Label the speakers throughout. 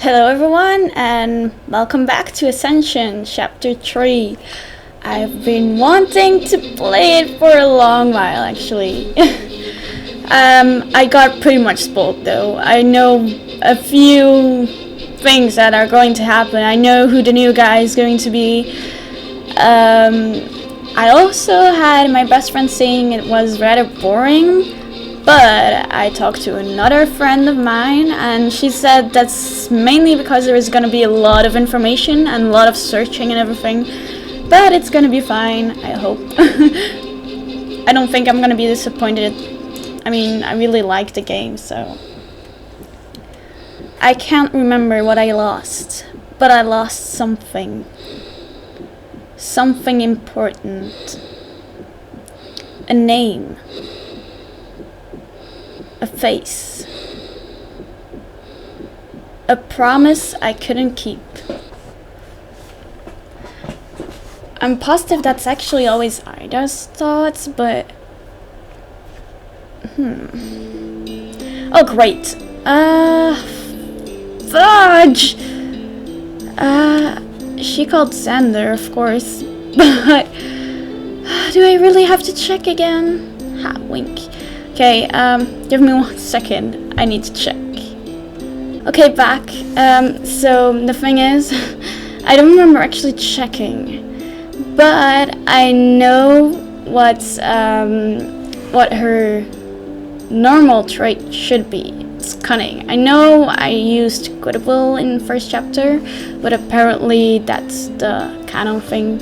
Speaker 1: Hello everyone and welcome back to Ascension Chapter 3. I've been wanting to play it for a long while actually. I got pretty much spoiled though. I know a few things that are going to happen. I know who the new guy is going to be. I also had my best friend saying it was rather boring. But I talked to another friend of mine and she said that's mainly because there is going to be a lot of information and a lot of searching and everything. But it's going to be fine, I hope. I don't think I'm going to be disappointed. I mean, I really like the game, so... I can't remember what I lost, but I lost something. Something important. A name. A face. A promise I couldn't keep. I'm positive that's actually always Ida's thoughts, but... Oh, great. Fudge! She called Xander, of course. But... do I really have to check again? Ha, wink. Okay, give me 1 second. I need to check. Okay, back. So the thing is, I don't remember actually checking, but I know what her normal trait should be. It's cunning. I know I used goodwill in first chapter, but apparently that's the canon thing.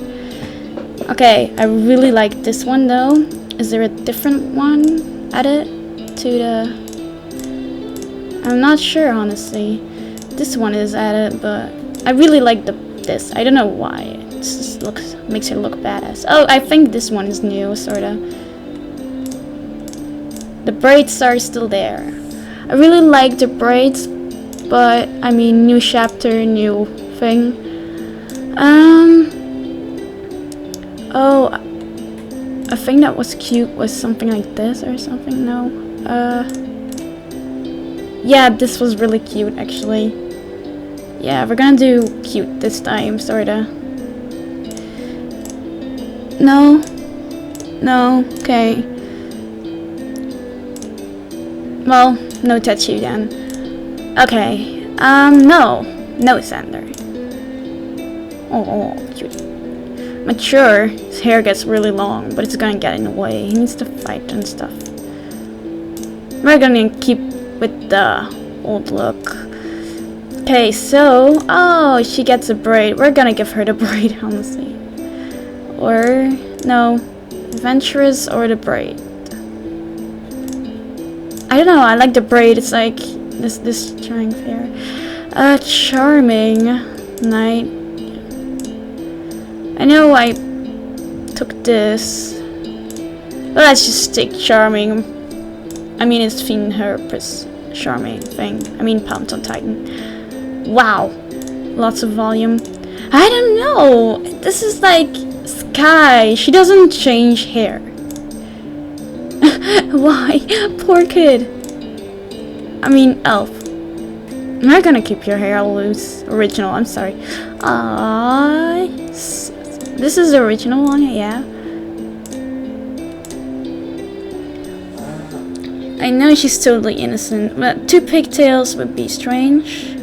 Speaker 1: Okay, I really like this one though. Is there a different one added to the... I'm not sure honestly. This one is added, but I really like this. I don't know why. It just makes it look badass. Oh, I think this one is new, sorta. The braids are still there. I really like the braids, but I mean, new chapter, new thing. Oh, a thing that was cute was something like this or something. No. Yeah, this was really cute actually. Yeah, we're gonna do cute this time, sorta. No. No, okay. Well, no tattoo then. Okay. No. No, Xander. Oh, cute. Mature, his hair gets really long, but it's gonna get in the way. He needs to fight and stuff. We're gonna keep with the old look. Okay, so... Oh, she gets a braid. We're gonna give her the braid, honestly. Or... No. Adventurous or the braid. I don't know, I like the braid. It's like... This strength here. Charming. Knight. I know I took this, but let's just take charming. I mean, it's Fiend Herpes charming thing. I mean, Pumped on Titan. Wow, lots of volume. I don't know. This is like Sky. She doesn't change hair. Why? Poor kid. I mean, Elf. I'm not gonna keep your hair loose. Original. I'm sorry. This is the original one, yeah. I know she's totally innocent, but 2 pigtails would be strange.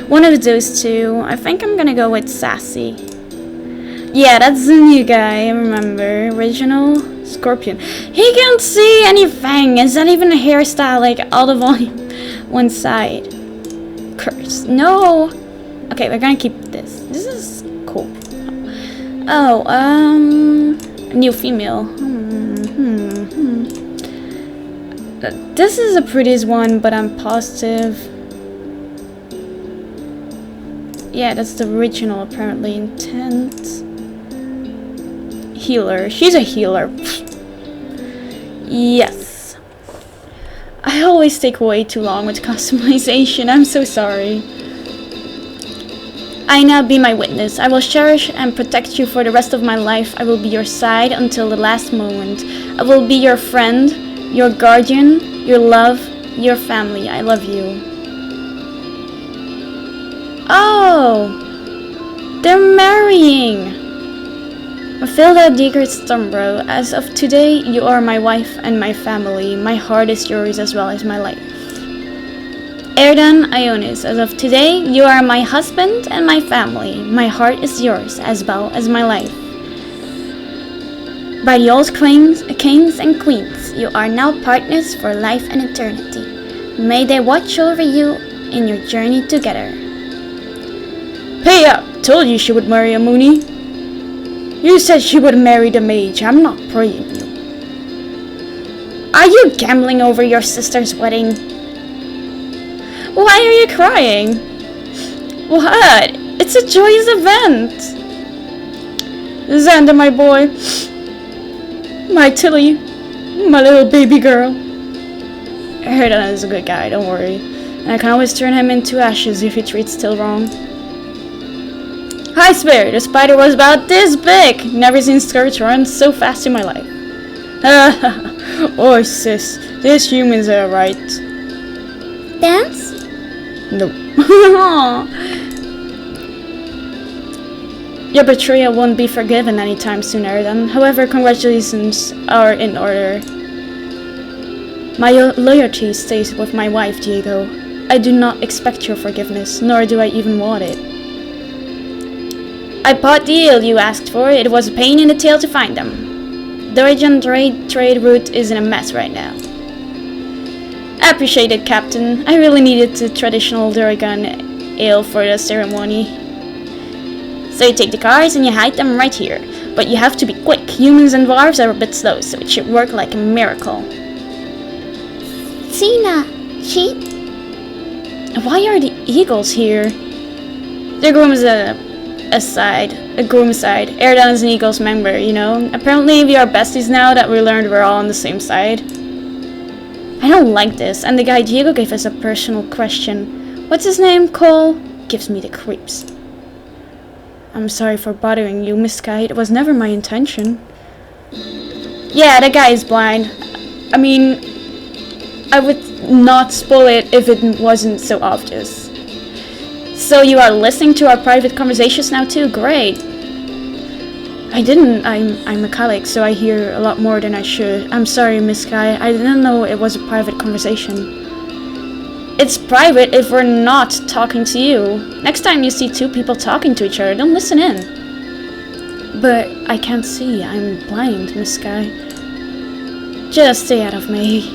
Speaker 1: One of those two. I think I'm gonna go with Sassy. Yeah, that's the new guy, I remember. Original Scorpion. He can't see anything! Is that even a hairstyle? Like, all the volume one side. Curse. No! Okay, we're gonna keep this. This is cool. Oh, a new female. This is the prettiest one, but I'm positive. Yeah, that's the original, apparently. Intent. Healer. She's a healer. Yes. I always take way too long with customization. I'm so sorry. I now be my witness. I will cherish and protect you for the rest of my life. I will be your side until the last moment. I will be your friend, your guardian, your love, your family, I love you. Oh! They're marrying! Mathilda Diegert Stumbro, as of today, you are my wife and my family. My heart is yours as well as my life. Erdan Ionis, as of today, you are my husband and my family. My heart is yours as well as my life. By the old kings and queens, you are now partners for life and eternity. May they watch over you in your journey together. Pay up! Told you she would marry a Mooney. You said she would marry the mage. I'm not praying you. Are you gambling over your sister's wedding? Why are you crying? What? It's a joyous event. Xander, my boy. My Tilly. My little baby girl. Erdan is a good guy, don't worry. And I can always turn him into ashes if he treats Till wrong. Hi, Spirit. The spider was about this big. Never seen skirts run so fast in my life. Oh, sis. These humans are right. Dance? No. Your betrayal won't be forgiven anytime soon, Erdan. However, congratulations are in order. My loyalty stays with my wife, Diego. I do not expect your forgiveness, nor do I even want it. I bought the ale you asked for. It was a pain in the tail to find them. The Dorian trade route is in a mess right now. I appreciate it, Captain. I really needed the traditional Dorian ale for the ceremony. So you take the cars and you hide them right here. But you have to be quick. Humans and dwarves are a bit slow, so it should work like a miracle. Xena, why are the eagles here? The groom is a groom side. Erdan is an Eagles member, you know. Apparently we are besties now that we learned we're all on the same side. I don't like this, and the guy Diego gave us a personal question. What's his name, Cole? Gives me the creeps. I'm sorry for bothering you, Miss Guy. It was never my intention. Yeah, that guy is blind. I mean, I would not spoil it if it wasn't so obvious. So you are listening to our private conversations now too? Great. I didn't. I'm a colleague, so I hear a lot more than I should. I'm sorry, Miss Guy. I didn't know it was a private conversation. It's private if we're not talking to you. Next time you see two people talking to each other, don't listen in. But I can't see. I'm blind, Miss Guy. Just stay out of me.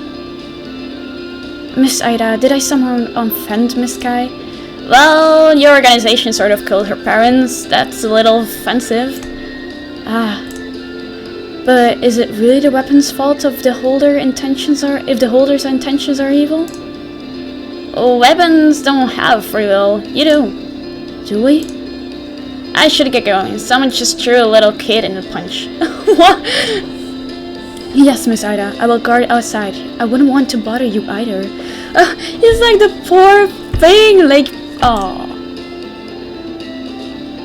Speaker 1: Miss Ida, did I somehow offend Miss Guy? Well, your organization sort of killed her parents. That's a little offensive. But is it really the weapon's fault if the holder's intentions are evil? Oh, weapons don't have free will. You do. Do we? I should get going. Someone just threw a little kid in the punch. What? Yes, Miss Ida. I will guard outside. I wouldn't want to bother you either. He's like the poor thing, like, oh.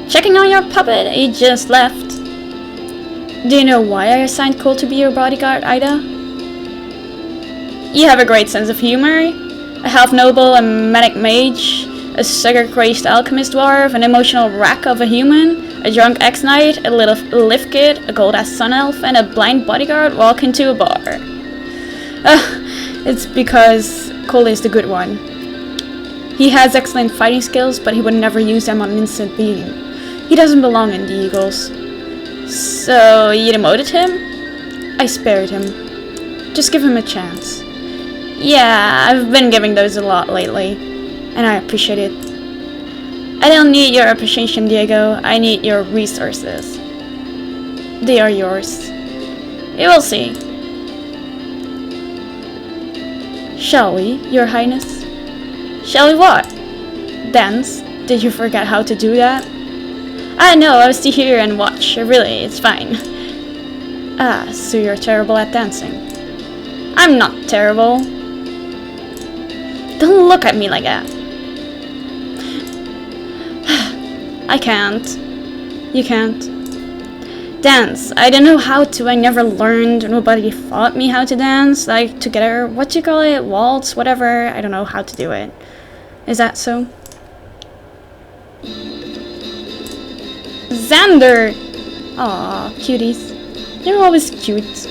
Speaker 1: Checking on your puppet. He just left. Do you know why I assigned Cole to be your bodyguard, Ida? You have a great sense of humor. A half-noble and manic mage, a sugar-crazed alchemist dwarf, an emotional wreck of a human, a drunk ex-knight, a little lift kid, a gold-ass sun elf, and a blind bodyguard walk into a bar. It's because Cole is the good one. He has excellent fighting skills, but he would never use them on an innocent being. He doesn't belong in the Eagles. So, you demoted him? I spared him. Just give him a chance. Yeah, I've been giving those a lot lately, and I appreciate it. I don't need your appreciation, Diego. I need your resources. They are yours. You will see. Shall we, Your Highness? Shall we what? Dance? Did you forget how to do that? I know, I was to hear and watch. Really, it's fine. Ah, so you're terrible at dancing. I'm not terrible. Don't look at me like that. I can't. You can't. Dance. I don't know how to. I never learned. Nobody taught me how to dance. Like, together, what do you call it? Waltz, whatever. I don't know how to do it. Is that so? Xander! Aw, cuties. They're always cute.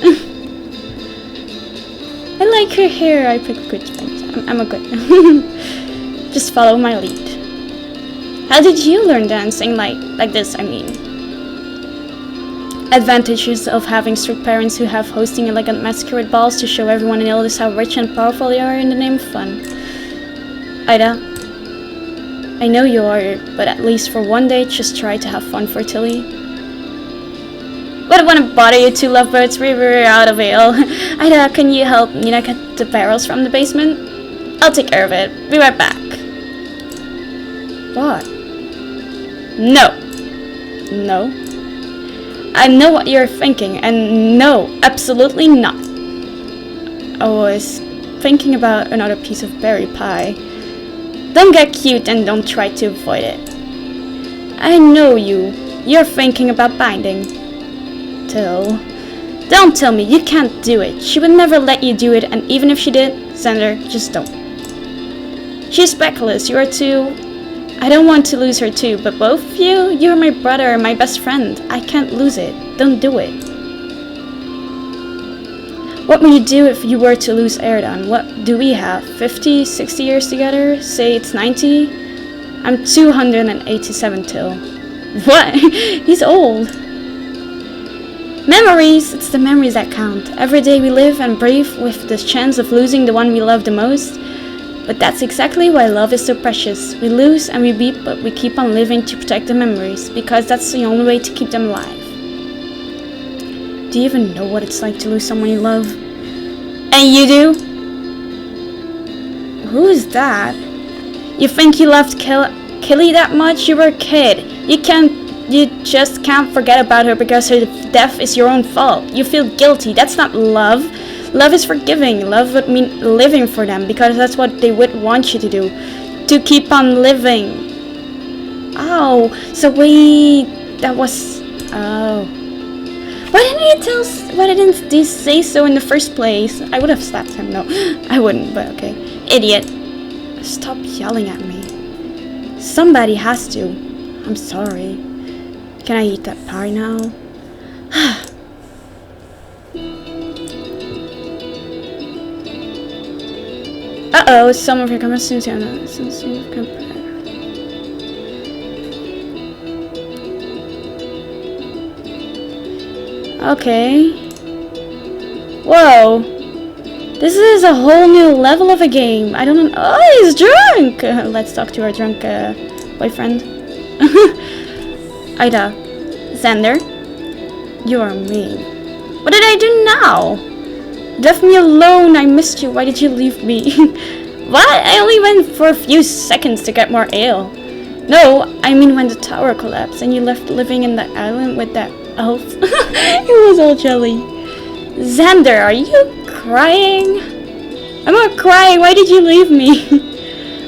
Speaker 1: I like her hair. I pick good things. I'm a good. Just follow my lead. How did you learn dancing like this, I mean? Advantages of having strict parents who have hosting elegant masquerade balls to show everyone in Elders how rich and powerful they are in the name of fun. Ida, I know you are, but at least for one day, just try to have fun for Tilly. Wouldn't want to bother you two lovebirds. We're out of ale. Ida, can you help Nina get the barrels from the basement? I'll take care of it. Be right back. What? No. No. I know what you're thinking, and no, absolutely not. I was thinking about another piece of berry pie. Don't get cute and don't try to avoid it. I know you. You're thinking about binding. Till. Don't tell me, you can't do it. She would never let you do it, and even if she did, Xander, just don't. She's speckless, you are too. I don't want to lose her too, but both of you, you're my brother, my best friend. I can't lose it. Don't do it. What would you do if you were to lose Erdan? What do we have? 50, 60 years together? Say it's 90? I'm 287 till. What? He's old. Memories! It's the memories that count. Every day we live and breathe with the chance of losing the one we love the most. But that's exactly why love is so precious. We lose and we weep, but we keep on living to protect the memories, because that's the only way to keep them alive. Do you even know what it's like to lose someone you love? And you do? Who is that? You think you loved Killy that much? You were a kid. You just can't forget about her because her death is your own fault. You feel guilty. That's not love. Love is forgiving. Love would mean living for them, because that's what they would want you to do. To keep on living. Oh, so that was... Oh. Why didn't they say so in the first place? I would have slapped him. No, I wouldn't, but okay. Idiot. Stop yelling at me. Somebody has to. I'm sorry. Can I eat that pie now? Uh-oh, some of your comments seem to compare. Okay. Whoa. This is a whole new level of a game. I don't know. Oh, he's drunk! Let's talk to our drunk boyfriend. Ida. Xander. You are mean. What did I do now? Left me alone. I missed you. Why did you leave me? What? I only went for a few seconds to get more ale. No, I mean when the tower collapsed and you left living in the island with that elf. He was all jelly. Xander, are you crying? I'm not crying. Why did you leave me?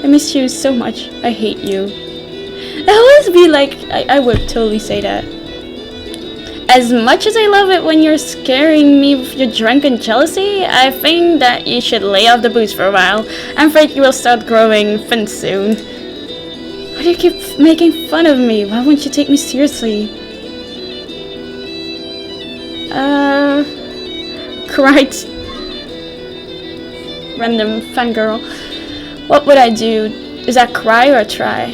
Speaker 1: I miss you so much. I hate you. I always be like, I would totally say that. As much as I love it when you're scaring me with your drunken jealousy, I think that you should lay off the booze for a while. I'm afraid you will start growing thin soon. Why do you keep making fun of me? Why won't you take me seriously? Cried. Random fangirl. What would I do? Is that cry or try?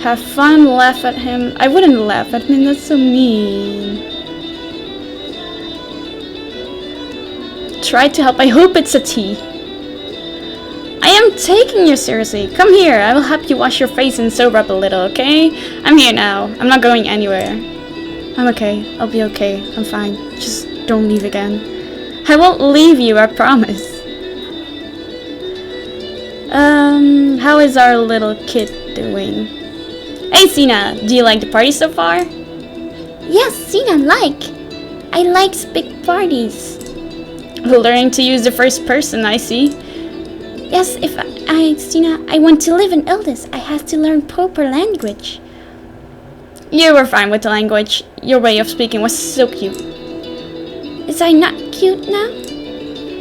Speaker 1: Have fun, laugh at him. I wouldn't laugh at him, that's so mean. Try to help. I hope it's a tea. I am taking you seriously. Come here, I will help you wash your face and sober up a little, okay? I'm here now. I'm not going anywhere. I'm okay. I'll be okay. I'm fine. Just don't leave again. I won't leave you, I promise. How is our little kid doing? Hey, Xena, do you like the party so far?
Speaker 2: Yes, Xena, I like big parties.
Speaker 1: Learning to use the first person, I see.
Speaker 2: Yes, Xena, I want to live in Elders, I have to learn proper language.
Speaker 1: You were fine with the language. Your way of speaking was so cute.
Speaker 2: Is I not cute now?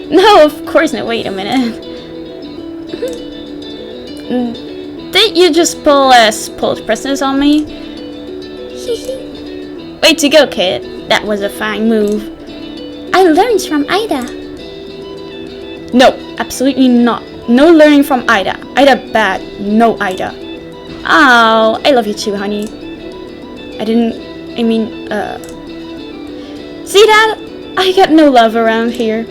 Speaker 1: No, of course not. Wait a minute. Did you just pull a spoiled princess on me? Way to go, kid. That was a fine move.
Speaker 2: I learned from Ida.
Speaker 1: No, absolutely not. No learning from Ida. Ida bad. No Ida. Oh, I love you too, honey. See that? I get no love around here.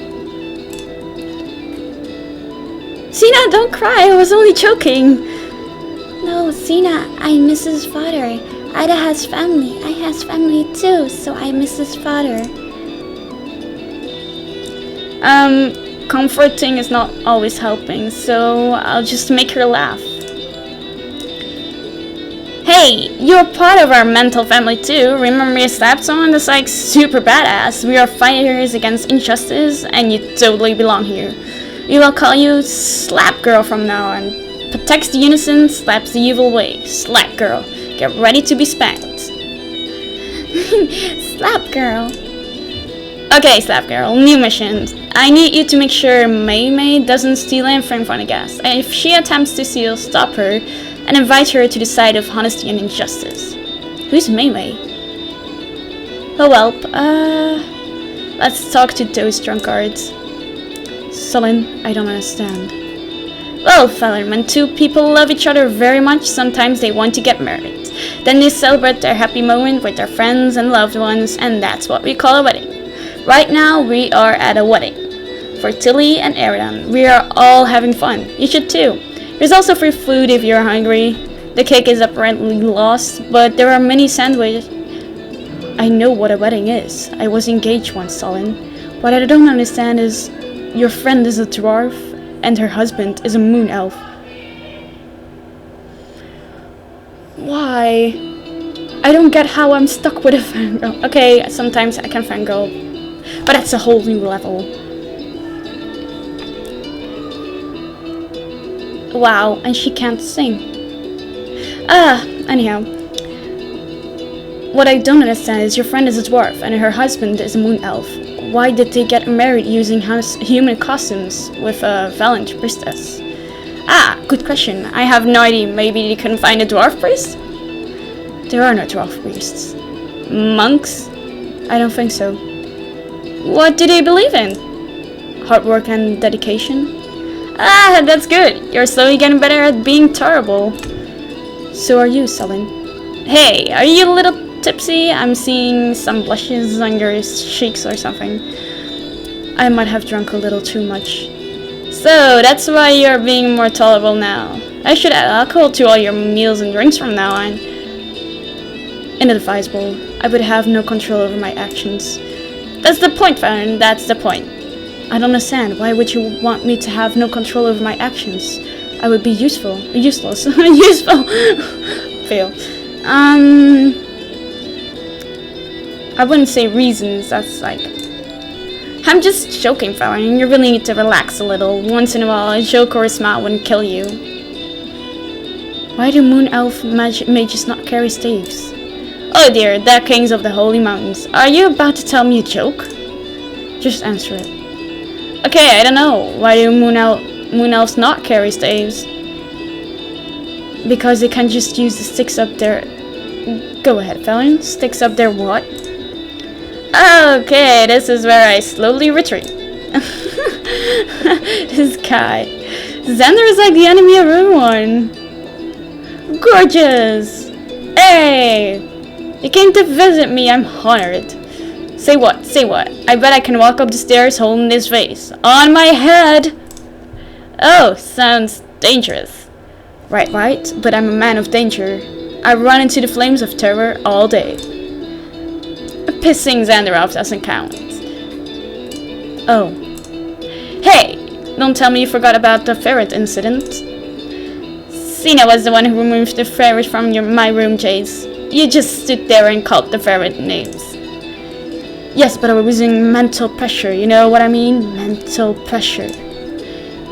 Speaker 1: Xena, don't cry. I was only joking.
Speaker 2: No, Xena, I miss his father. Ida has family. I has family too, so I miss his father.
Speaker 1: Comforting is not always helping, so I'll just make her laugh. Hey, you're part of our mental family too. Remember you slapped someone that's like super badass. We are fighters against injustice, and you totally belong here. We will call you Slap Girl from now on. Protects the innocent, slaps the evil way. Slap Girl. Get ready to be spanked.
Speaker 2: Slap Girl.
Speaker 1: Okay, Slap Girl, new mission. I need you to make sure Mei doesn't steal anything from the guest. And if she attempts to steal, stop her and invite her to the side of honesty and injustice. Who's Mei? Oh well, let's talk to those drunkards. Sullen, I don't understand. Well, Fallon, when two people love each other very much, sometimes they want to get married. Then they celebrate their happy moment with their friends and loved ones, and that's what we call a wedding. Right now, we are at a wedding. For Tilly and Eridan, we are all having fun. You should too. There's also free food if you're hungry. The cake is apparently lost, but there are many sandwiches. I know what a wedding is. I was engaged once, Sullen. What I don't understand is, your friend is a dwarf, and her husband is a moon elf. Why? I don't get how I'm stuck with a fangirl. Okay, sometimes I can fangirl, but that's a whole new level. Wow, and she can't sing. Anyhow. What I don't understand is your friend is a dwarf, and her husband is a moon elf. Why did they get married using human costumes with a valiant priestess? Ah, good question. I have no idea. Maybe they couldn't find a dwarf priest? There are no dwarf priests. Monks? I don't think so. What do they believe in? Hard work and dedication? Ah, that's good. You're slowly getting better at being terrible. So are you, Sullen. Hey, are you a little tipsy? I'm seeing some blushes on your cheeks or something. I might have drunk a little too much. So, that's why you're being more tolerable now. I should add alcohol to all your meals and drinks from now on. Inadvisable. I would have no control over my actions. That's the point, Farron. That's the point. I don't understand. Why would you want me to have no control over my actions? I would be useless. Useful. Fail. I wouldn't say reasons. That's like... I'm just joking, Farron. You really need to relax a little. Once in a while, a joke or a smile wouldn't kill you. Why do moon elf mages not carry staves? Oh dear, they're kings of the holy mountains. Are you about to tell me a joke? Just answer it. Okay, I don't know. Why do moon elves not carry staves? Because they can just use the sticks up their... Go ahead, Farron. Sticks up their what? Okay, this is where I slowly retreat. This guy. Xander is like the enemy of everyone. Gorgeous! Hey! You came to visit me, I'm honored. Say what? Say what? I bet I can walk up the stairs holding this vase. On my head! Oh, sounds dangerous. Right, but I'm a man of danger. I run into the flames of terror all day. Pissing Xander off doesn't count. Oh. Hey! Don't tell me you forgot about the ferret incident. Xena was the one who removed the ferret from my room, Jace. You just stood there and called the ferret names. Yes, but I was using mental pressure, you know what I mean? Mental pressure.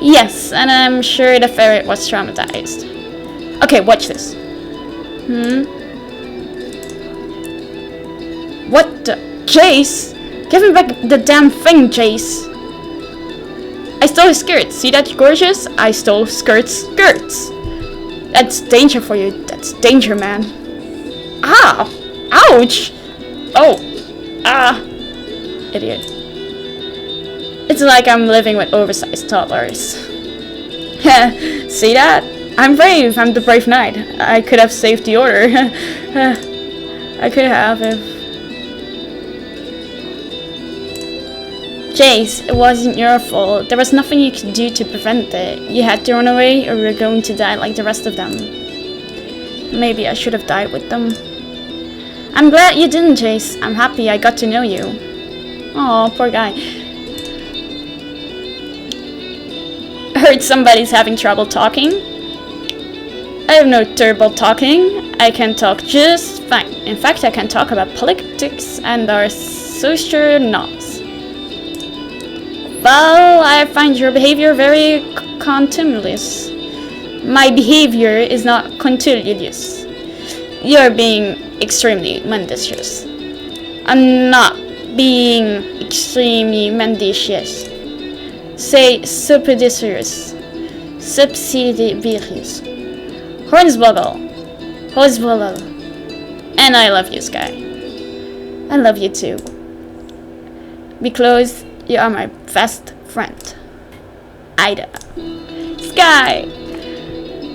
Speaker 1: Yes, and I'm sure the ferret was traumatized. Okay, watch this. Jace! Give me back the damn thing, Jace! I stole his skirt. See that, gorgeous? I stole skirts. That's danger for you. That's danger, man. Ah! Ouch! Oh. Ah. Idiot. It's like I'm living with oversized toddlers. See that? I'm brave. I'm the brave knight. I could have saved the order. I could have if... Jace, it wasn't your fault. There was nothing you could do to prevent it. You had to run away or you were going to die like the rest of them. Maybe I should have died with them. I'm glad you didn't, Jace. I'm happy I got to know you. Oh, poor guy. Heard somebody's having trouble talking. I have no trouble talking. I can talk just fine. In fact, I can talk about politics and our social norms. Well, I find your behavior very contumelious. My behavior is not contumelious. You're being extremely mendicious. I'm not being extremely mendicious. Say superidious. Subsidiarious. Hornswoggle. And I love you, Sky. I love you too. Because you are my best friend. Ida. Sky!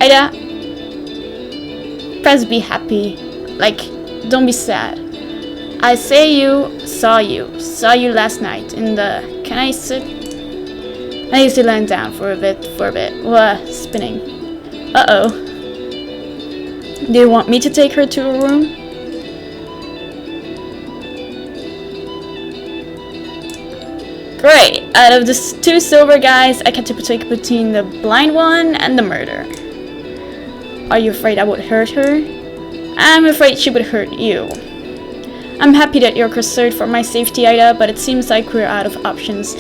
Speaker 1: Ida. Press be happy. Like, don't be sad. I saw you last night in the... Can I sit? I used to lie down for a bit. Spinning. Uh-oh. Do you want me to take her to a room? Great! Out of the two silver guys, I get to pick between the blind one and the murderer. Are you afraid I would hurt her? I'm afraid she would hurt you. I'm happy that you're concerned for my safety, Ida, but it seems like we're out of options.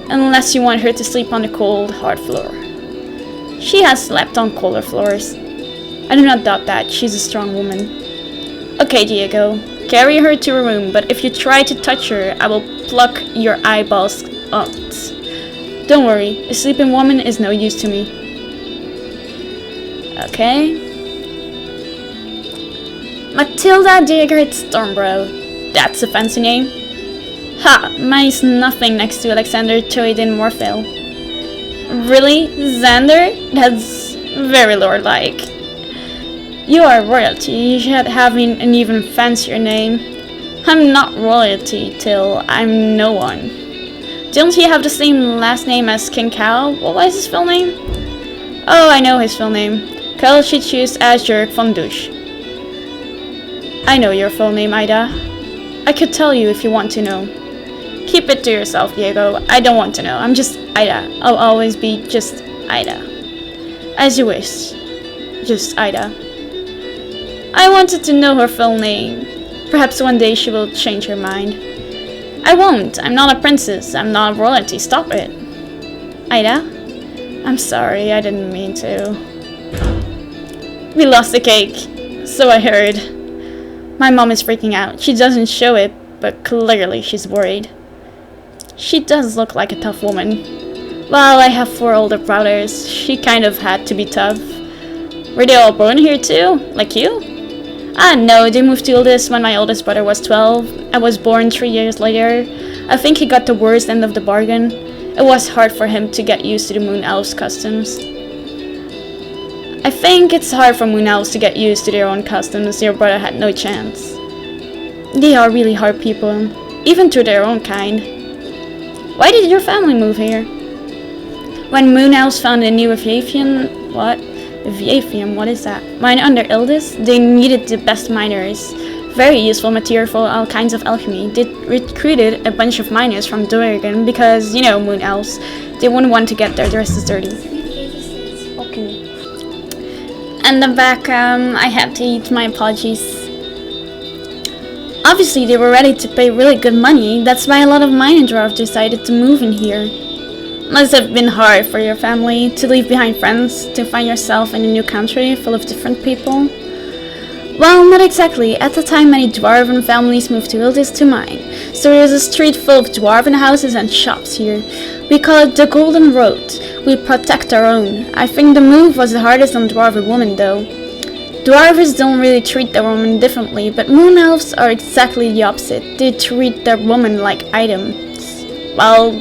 Speaker 1: Unless you want her to sleep on the cold, hard floor. She has slept on colder floors. I do not doubt that. She's a strong woman. Okay, Diego. Carry her to her room, but if you try to touch her, I will pluck your eyeballs out. Don't worry, a sleeping woman is no use to me. Okay. Matilda Diegert Stormbro. That's a fancy name. Ha! Mine's nothing next to Alexander Toydin Morphale. Really? Xander? That's very lord-like. You are royalty. You should have an even fancier name. I'm not royalty, Till. I'm no one. Don't he have the same last name as King Cal? What was his full name? Oh, I know his full name. Cal should choose Azure von Douche. I know your full name, Ida. I could tell you if you want to know. Keep it to yourself, Diego. I don't want to know. I'm just Ida. I'll always be just Ida. As you wish. Just Ida. I wanted to know her full name. Perhaps one day she will change her mind. I won't. I'm not a princess. I'm not royalty. Stop it. Ida? I'm sorry. I didn't mean to. We lost the cake. So I heard. My mom is freaking out. She doesn't show it, but clearly she's worried. She does look like a tough woman. Well, I have 4 older brothers. She kind of had to be tough. Were they all born here too? Like you? Ah, no, they moved to Ildis when my oldest brother was 12. I was born 3 years later. I think he got the worst end of the bargain. It was hard for him to get used to the Moon Elves' customs. I think it's hard for Moon Elves to get used to their own customs. Your brother had no chance. They are really hard people, even to their own kind. Why did your family move here? When Moon Elves found a new aviation... What? Aviafium, what is that? Mine under Ildis? They needed the best miners. Very useful material for all kinds of alchemy. They recruited a bunch of miners from Dorigan because, you know, Moon Elves. They wouldn't want to get their dresses dirty. Okay. And the back, I had to eat, my apologies. Obviously, they were ready to pay really good money. That's why a lot of mine dwarves decided to move in here. Must have been hard for your family to leave behind friends, to find yourself in a new country full of different people. Well, not exactly. At the time, many dwarven families moved to Ildis to mine, so there's a street full of dwarven houses and shops here. We call it the Golden Road. We protect our own. I think the move was the hardest on dwarven women, though. Dwarves don't really treat their women differently, but moon elves are exactly the opposite. They treat their women like items. Well,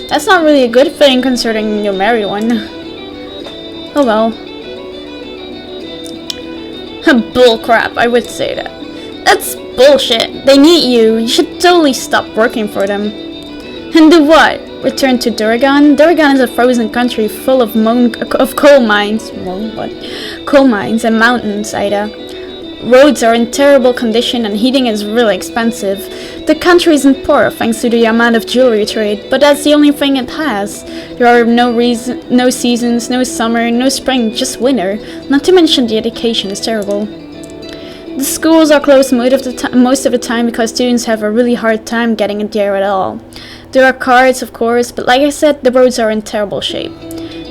Speaker 1: that's not really a good thing considering you marry one. Oh well. Bullcrap, I would say that. That's bullshit. They need you. You should totally stop working for them. And do what? Return to Duragan? Duragan is a frozen country full of coal mines. Coal mines and mountains, Ida. Roads are in terrible condition and heating is really expensive. The country isn't poor thanks to the amount of jewelry trade, but that's the only thing it has. There are no seasons, no summer, no spring, just winter. Not to mention the education is terrible. The schools are closed most of the time because students have a really hard time getting in there at all. There are cards, of course, but like I said, the roads are in terrible shape.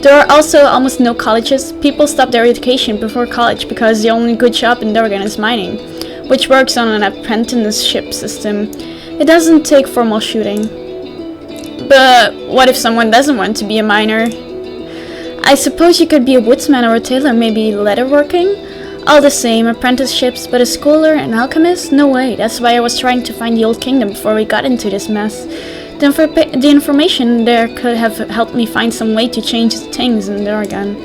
Speaker 1: There are also almost no colleges. People stop their education before college because the only good job in Durgan is mining, which works on an apprenticeship system. It doesn't take formal shooting. But what if someone doesn't want to be a miner? I suppose you could be a woodsman or a tailor, maybe leatherworking? All the same, apprenticeships, but a scholar, an alchemist? No way, that's why I was trying to find the Old Kingdom before we got into this mess. The information there could have helped me find some way to change things in Durgan.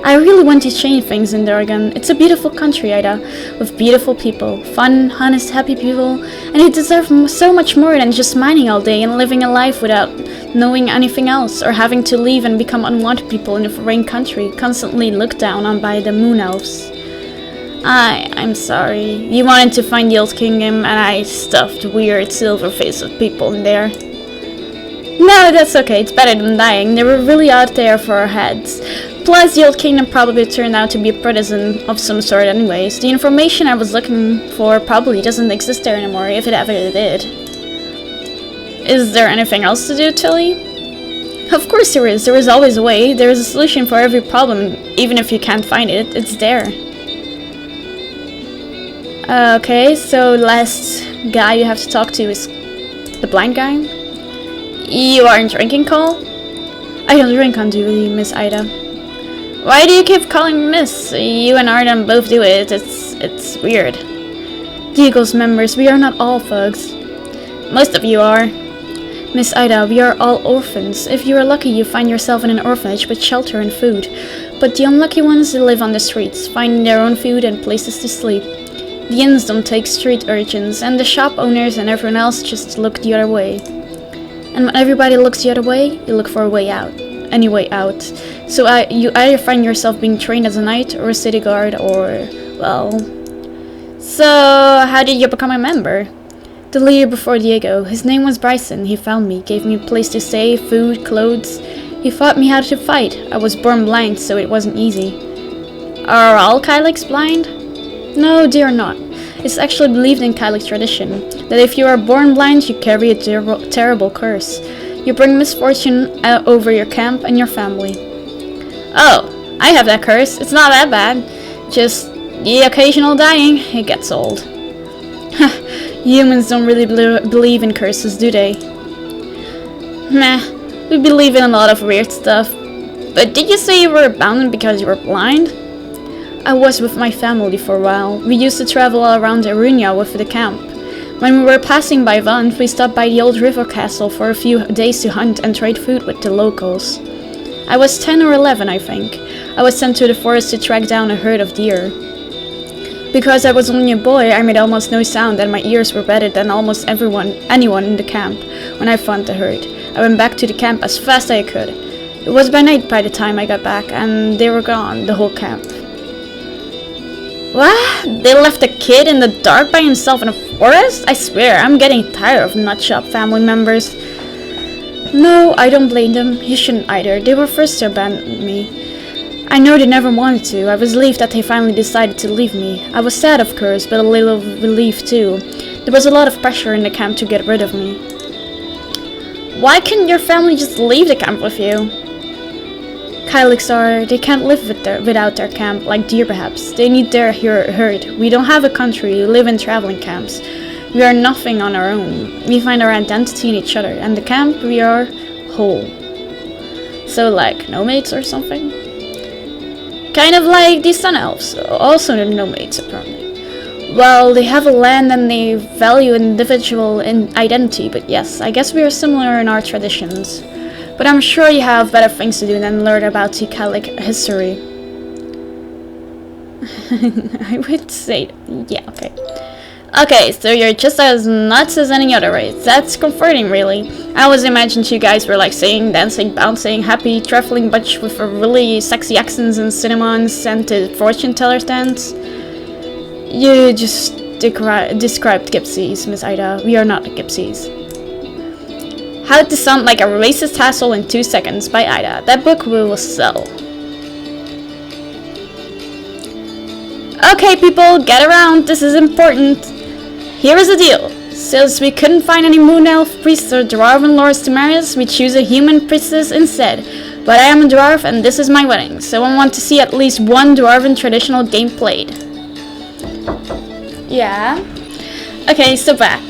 Speaker 1: I really want to change things in Durgan. It's a beautiful country, Ida, with beautiful people, fun, honest, happy people, and they deserve so much more than just mining all day and living a life without knowing anything else, or having to leave and become unwanted people in a foreign country, constantly looked down on by the moon elves. I'm sorry. You wanted to find the Old Kingdom, and I stuffed weird silver-faced people in there. No, that's okay. It's better than dying. They were really out there for our heads. Plus, the Old Kingdom probably turned out to be a prison of some sort anyways. The information I was looking for probably doesn't exist there anymore, if it ever did. Is there anything else to do, Tilly? Of course there is. There is always a way. There is a solution for every problem. Even if you can't find it, it's there. Okay, so last guy you have to talk to is the blind guy. You aren't drinking, Cole? I don't drink on duty, Miss Ida. Why do you keep calling Miss? You and Arden both do it. It's weird. The Eagles members, we are not all thugs. Most of you are. Miss Ida, we are all orphans. If you are lucky, you find yourself in an orphanage with shelter and food. But the unlucky ones live on the streets, finding their own food and places to sleep. The inns don't take street urchins, and the shop owners and everyone else just look the other way. And when everybody looks the other way, you look for a way out. Any way out. So you either find yourself being trained as a knight or a city guard or, well... So, how did you become a member? The leader before Diego. His name was Bryson. He found me, gave me a place to stay, food, clothes. He taught me how to fight. I was born blind, so it wasn't easy. Are all Kyliks blind? No, they are not. It's actually believed in Kylik tradition that if you are born blind, you carry a terrible curse. You bring misfortune over your camp and your family. Oh, I have that curse. It's not that bad. Just the occasional dying. It gets old. Humans don't really believe in curses, do they? Meh, we believe in a lot of weird stuff. But did you say you were abandoned because you were blind? I was with my family for a while. We used to travel all around Arunia with the camp. When we were passing by Vant, we stopped by the old river castle for a few days to hunt and trade food with the locals. I was 10 or 11, I think. I was sent to the forest to track down a herd of deer. Because I was only a boy, I made almost no sound and my ears were better than almost anyone in the camp when I found the herd. I went back to the camp as fast as I could. It was by night by the time I got back, and they were gone, the whole camp. What? They left a kid in the dark by himself in a forest? I swear, I'm getting tired of nutshop family members. No, I don't blame them. You shouldn't either. They were first to abandon me. I know they never wanted to. I was relieved that they finally decided to leave me. I was sad, of course, but a little relieved too. There was a lot of pressure in the camp to get rid of me. Why couldn't your family just leave the camp with you? Kylix are, they can't live without their camp, like deer perhaps. They need their herd. We don't have a country, we live in traveling camps. We are nothing on our own. We find our identity in each other, and the camp we are whole. So like nomads or something? Kind of like the Sun Elves, also the nomads apparently. Well, they have a land and they value individual identity, but yes, I guess we are similar in our traditions. But I'm sure you have better things to do than learn about the Celtic history. I would say, yeah, okay. Okay, so you're just as nuts as any other race. That's comforting, really. I always imagined you guys were like singing, dancing, bouncing, happy, traveling bunch with a really sexy accents and cinnamon scented fortune teller dance. You just described gypsies, Miss Ida. We are not gypsies. How to Sound Like a Racist Hassle in 2 Seconds by Ida. That book we will sell. Okay, people, get around. This is important. Here is the deal. Since we couldn't find any moon elf priests or dwarven lords to marry us, we choose a human priestess instead. But I am a dwarf and this is my wedding, so I want to see at least one dwarven traditional game played. Yeah. Okay, so back.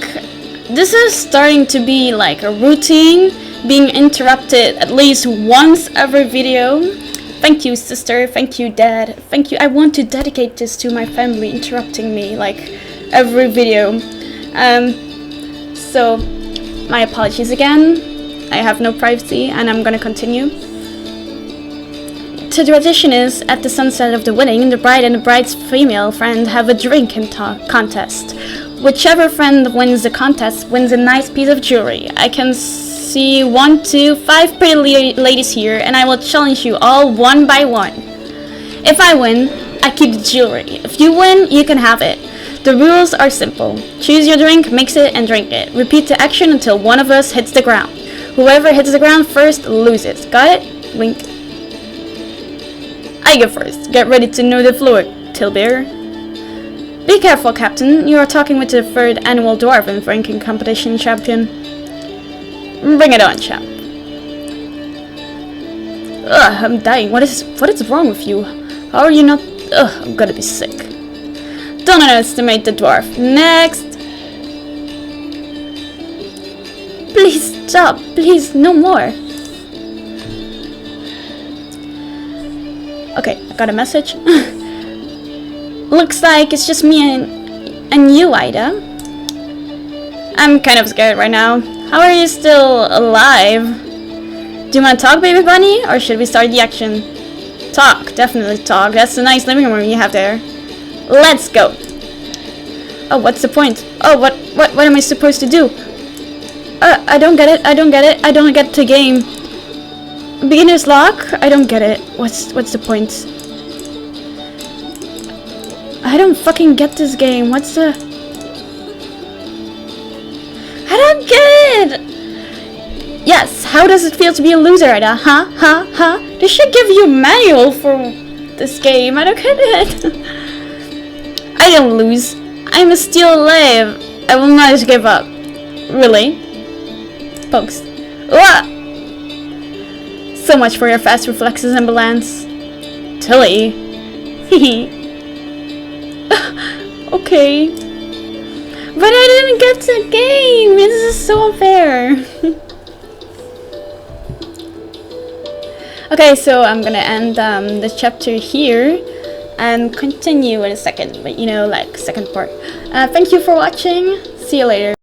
Speaker 1: This is starting to be like a routine, being interrupted at least once every video. Thank you, sister. Thank you, dad. Thank you. I want to dedicate this to my family interrupting me like every video. So my apologies again. I have no privacy and I'm gonna continue. The tradition is, at the sunset of the wedding, the bride and the bride's female friend have a drinking contest. Whichever friend wins the contest wins a nice piece of jewelry. I can see 1, 2, 5 pretty ladies here, and I will challenge you all one by one. If I win, I keep the jewelry. If you win, you can have it. The rules are simple. Choose your drink, mix it, and drink it. Repeat the action until one of us hits the ground. Whoever hits the ground first loses. Got it? Wink. I go first. Get ready to know the floor, Tilbear. Be careful, Captain. You are talking with the 3rd annual Dwarven ranking competition champion. Bring it on, champ. Ugh, I'm dying. What is wrong with you? How are you not? Ugh, I'm gonna be sick. Don't underestimate the dwarf. Next. Please stop. Please, no more. Okay, I got a message. Looks like it's just me and you, Ida. I'm kind of scared right now. How are you still alive? Do you want to talk, baby bunny? Or should we start the action? Talk, definitely talk. That's a nice living room you have there. Let's go. Oh, what's the point? Oh, what am I supposed to do? I don't get it. I don't get the game. Beginner's lock? I don't get it. What's the point? I don't fucking get this game. What's the... I don't get it! Yes, how does it feel to be a loser, Ida? Huh? They should give you a manual for this game. I don't get it. I don't lose. I'm still alive. I will not give up. Really? Pokes. So much for your fast reflexes and balance. Tilly. Hehe. Okay. But I didn't get the game. This is so unfair. Okay, so I'm gonna end the chapter here and continue in a second, but you know, like second part. Thank you for watching. See you later.